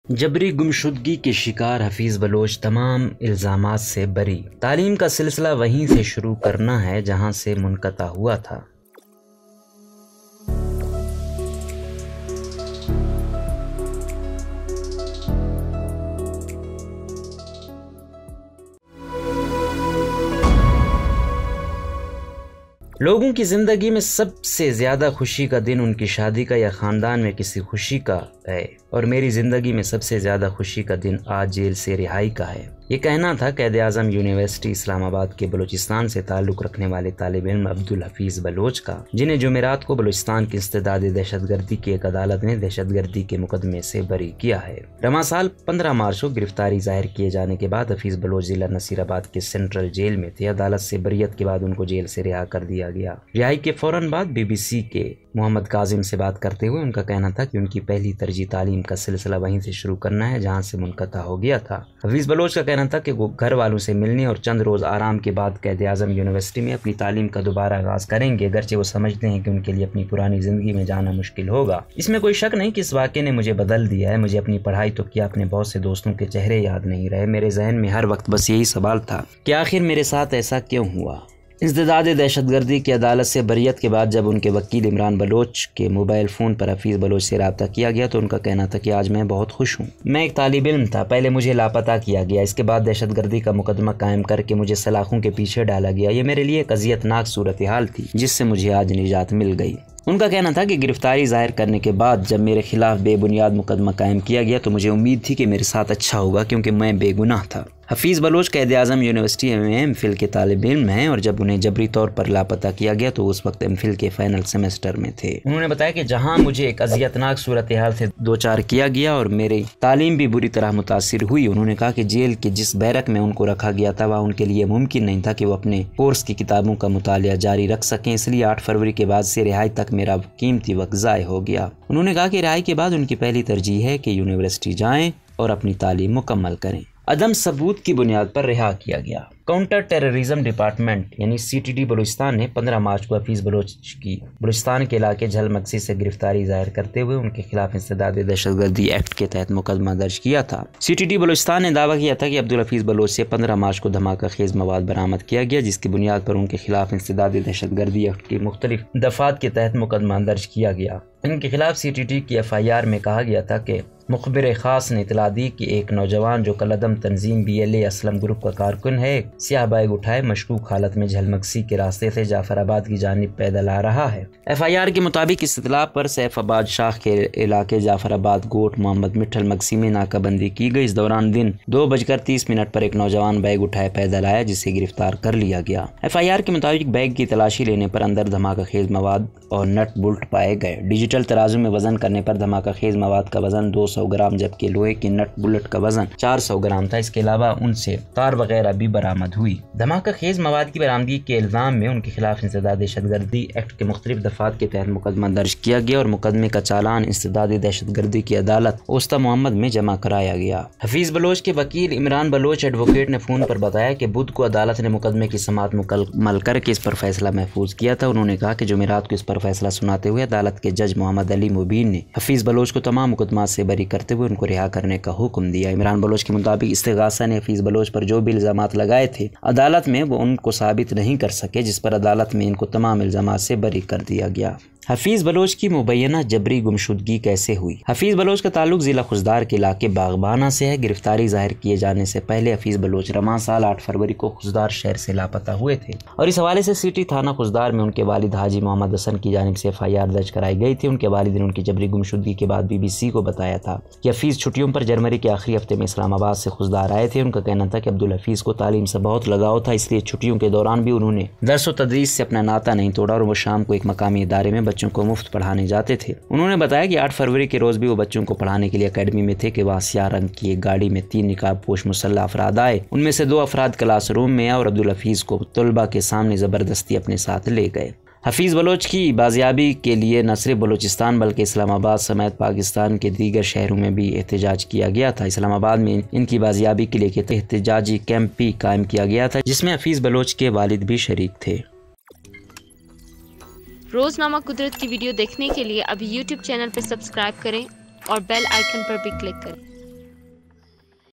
جبری گمشدگی کے شکار حفیظ بلوچ تمام الزامات سے بری۔ تعلیم کا سلسلہ وہیں سے شروع کرنا ہے جہاں سے منقطع ہوا تھا۔ لوگوں کی زندگی میں سب سے زیادہ خوشی کا دن ان کی شادی کا یا خاندان میں کسی خوشی کا ہے، اور میری زندگی میں سب سے زیادہ خوشی کا دن آج جیل سے رہائی کا ہے۔ یہ کہنا تھا قائد اعظم یونیورسٹی اسلام آباد کے بلوچستان سے تعلق رکھنے والے طالب علم عبدالحفیظ بلوچ کا، جنہیں جمعرات کو بلوچستان کی استعداد دہشت گردی کی ایک عدالت نے دہشت گردی کے مقدمے سے بری کیا ہے۔ رواں سال 15 مارچ کو گرفتاری ظاہر کیے جانے کے بعد حفیظ بلوچ ضلع نصیر آباد کے سینٹرل جیل میں تھے۔ عدالت سے بریت کے بعد ان کو جیل سے رہا کر دیا گیا۔ رہائی کے فوراً بعد BBC کے محمد کاظم سے بات کرتے ہوئے ان کا کہنا تھا کہ ان کی پہلی ترجیح تعلیم کا سلسلہ وہیں سے شروع کرنا ہے جہاں سے منقطع ہو گیا تھا۔ حفیظ بلوچ کا کہنا تھا کہ وہ گھر والوں سے ملنے اور چند روز آرام کے بعد قائد اعظم یونیورسٹی میں اپنی تعلیم کا دوبارہ آغاز کریں گے، اگرچہ وہ سمجھتے ہیں کہ ان کے لیے اپنی پرانی زندگی میں جانا مشکل ہوگا۔ اس میں کوئی شک نہیں کہ اس واقعے نے مجھے بدل دیا ہے۔ مجھے اپنی پڑھائی تو کیا، اپنے بہت سے دوستوں کے چہرے یاد نہیں رہے۔ میرے ذہن میں ہر وقت بس یہی سوال تھا کہ آخر میرے ساتھ ایسا کیوں ہوا۔ انسداد دہشت گردی کی عدالت سے بریت کے بعد جب ان کے وکیل عمران بلوچ کے موبائل فون پر حفیظ بلوچ سے رابطہ کیا گیا تو ان کا کہنا تھا کہ آج میں بہت خوش ہوں۔ میں ایک طالب علم تھا، پہلے مجھے لاپتہ کیا گیا، اس کے بعد دہشت گردی کا مقدمہ قائم کر کے مجھے سلاخوں کے پیچھے ڈالا گیا۔ یہ میرے لیے ایک اذیتناک صورتحال تھی جس سے مجھے آج نجات مل گئی۔ ان کا کہنا تھا کہ گرفتاری ظاہر کرنے کے بعد جب میرے خلاف بے بنیاد مقدمہ قائم کیا گیا تو مجھے امید تھی کہ میرے ساتھ اچھا ہوگا کیونکہ میں بے گناہ تھا۔ حفیظ بلوچ قائد اعظم یونیورسٹی میں MPhil کے طالب علم ہیں اور جب انہیں جبری طور پر لاپتہ کیا گیا تو اس وقت MPhil کے فائنل سیمسٹر میں تھے۔ انہوں نے بتایا کہ جہاں مجھے ایک اذیتناک صورتحال سے دوچار کیا گیا اور میری تعلیم بھی بری طرح متاثر ہوئی۔ انہوں نے کہا کہ جیل کے جس بیرک میں ان کو رکھا گیا تھا وہاں ان کے لیے ممکن نہیں تھا کہ وہ اپنے کورس کی کتابوں کا مطالعہ جاری رکھ سکیں، اس لیے 8 فروری کے بعد سے رہائی تک میرا قیمتی وقت ضائع ہو گیا۔ انہوں نے کہا کہ رہائی کے بعد ان کی پہلی ترجیح ہے کہ یونیورسٹی جائیں اور اپنی تعلیم مکمل کریں۔ عدم ثبوت کی بنیاد پر رہا کیا گیا۔ کاؤنٹر ٹیررزم ڈپارٹمنٹ یعنی CTD بلوچستان نے 15 مارچ کو حفیظ بلوچ کی بلوچستان کے علاقے جھل مکسی سے گرفتاری ظاہر کرتے ہوئے ان کے خلاف انسداد دہشت گردی ایکٹ کے تحت مقدمہ درج کیا تھا۔ CTD بلوچستان نے دعویٰ کیا تھا کہ عبدالحفیظ بلوچ سے 15 مارچ کو دھماکہ خیز مواد برآمد کیا گیا جس کی بنیاد پر ان کے خلاف انسداد دہشت گردی ایکٹ کی مختلف دفعات کے تحت مقدمہ درج کیا گیا۔ ان کے خلاف CTD کی FIR میں کہا گیا تھا کہ مخبر خاص نے اطلاع دی کہ ایک نوجوان جو کالعدم تنظیم BLA اسلم گروپ کا کارکن ہے، سیاہ بیگ اٹھائے مشکوک حالت میں جھل مکسی کے راستے سے جعفر آباد کی جانب پیدل آ رہا ہے۔ FIR کے مطابق اس اطلاع پر سیف آباد شاخ کے علاقے جعفر آباد گوٹ محمد مٹھل مکسی میں ناکہ بندی کی گئی۔ اس دوران دن 2:30 پر ایک نوجوان بیگ اٹھائے پیدل آیا جسے گرفتار کر لیا گیا۔ FIR کے مطابق بیگ کی تلاشی لینے پر اندر دھماکہ خیز مواد اور نٹ بولٹ پائے گئے۔ ڈیجیٹل ترازو میں وزن کرنے پر دھماکہ خیز مواد کا وزن 200 گرام جبکہ لوہے کے نٹ بلٹ کا وزن 400 گرام تھا۔ اس کے علاوہ ان سے تار وغیرہ بھی برآمد ہوئی۔ دھماکہ خیز مواد کی برآمدگی کے الزام میں ان کے خلاف انسداد دہشت گردی ایکٹ کے مختلف دفعات کے تحت مقدمہ درج کیا گیا اور مقدمے کا چالان انسداد دہشت گردی کی عدالت اوسطی محمد میں جمع کرایا گیا۔ حفیظ بلوچ کے وکیل عمران بلوچ ایڈوکیٹ نے فون پر بتایا کہ بدھ کو عدالت نے مقدمے کی سماعت مکمل کر کے اس پر فیصلہ محفوظ کیا تھا۔ انہوں نے کہا کہ جمعرات کو اس پر فیصلہ سناتے ہوئے عدالت کے جج محمد علی مبین نے حفیظ بلوچ کو تمام مقدمات سے بری کرتے ہوئے ان کو رہا کرنے کا حکم دیا۔ عمران بلوچ کے مطابق استغاثہ نے حفیظ بلوچ پر جو بھی الزامات لگائے تھے عدالت میں وہ ان کو ثابت نہیں کر سکے، جس پر عدالت میں ان کو تمام الزامات سے بری کر دیا گیا۔ حفیظ بلوچ کی مبینہ جبری گمشدگی کیسے ہوئی؟ حفیظ بلوچ کا تعلق ضلع خضدار کے علاقے باغبانہ سے ہے۔ گرفتاری ظاہر کیے جانے سے پہلے حفیظ بلوچ رواں سال 8 فروری کو خضدار شہر سے لاپتہ ہوئے تھے اور اس حوالے سے سٹی تھانہ خضدار میں ان کے والد حاجی محمد حسن کی جانب سے FIR درج کرائی گئی تھی۔ ان کے والد نے ان کی جبری گمشدگی کے بعد BBC کو بتایا تھا کہ حفیظ چھٹیوں پر جنوری کے آخری ہفتے میں اسلام آباد سے خضدار آئے تھے۔ ان کا کہنا تھا کہ عبدالحفیظ کو تعلیم سے بہت لگاؤ تھا، اس لیے چھٹیوں کے دوران بھی انہوں نے درس و تدریس سے اپنا ناطہ نہیں توڑا اور وہ شام کو ایک مقامی ادارے میں بچوں کو مفت پڑھانے جاتے تھے۔ انہوں نے بتایا کہ 8 فروری کے روز بھی وہ بچوں کو پڑھانے کے لیے اکیڈمی میں تھے کہ وہاں سیاہ رنگ کی ایک گاڑی میں 3 نقاب پوش مسلح افراد آئے۔ ان میں سے 2 افراد کلاس روم میں آئے اور عبدالحفیظ کو طلباء کے سامنے زبردستی اپنے ساتھ لے گئے۔ حفیظ بلوچ کی بازیابی کے لیے نہ صرف بلوچستان بلکہ اسلام آباد سمیت پاکستان کے دیگر شہروں میں بھی احتجاج کیا گیا تھا۔ اسلام آباد میں ان کی بازیابی کے لیے احتجاجی کیمپ بھی قائم کیا گیا تھا جس میں حفیظ بلوچ کے والد بھی شریک تھے۔ روزنامہ قدرت کی ویڈیو دیکھنے کے لیے ابھی YouTube چینل پر سبسکرائب کریں اور بیل آئیکن پر بھی کلک کریں۔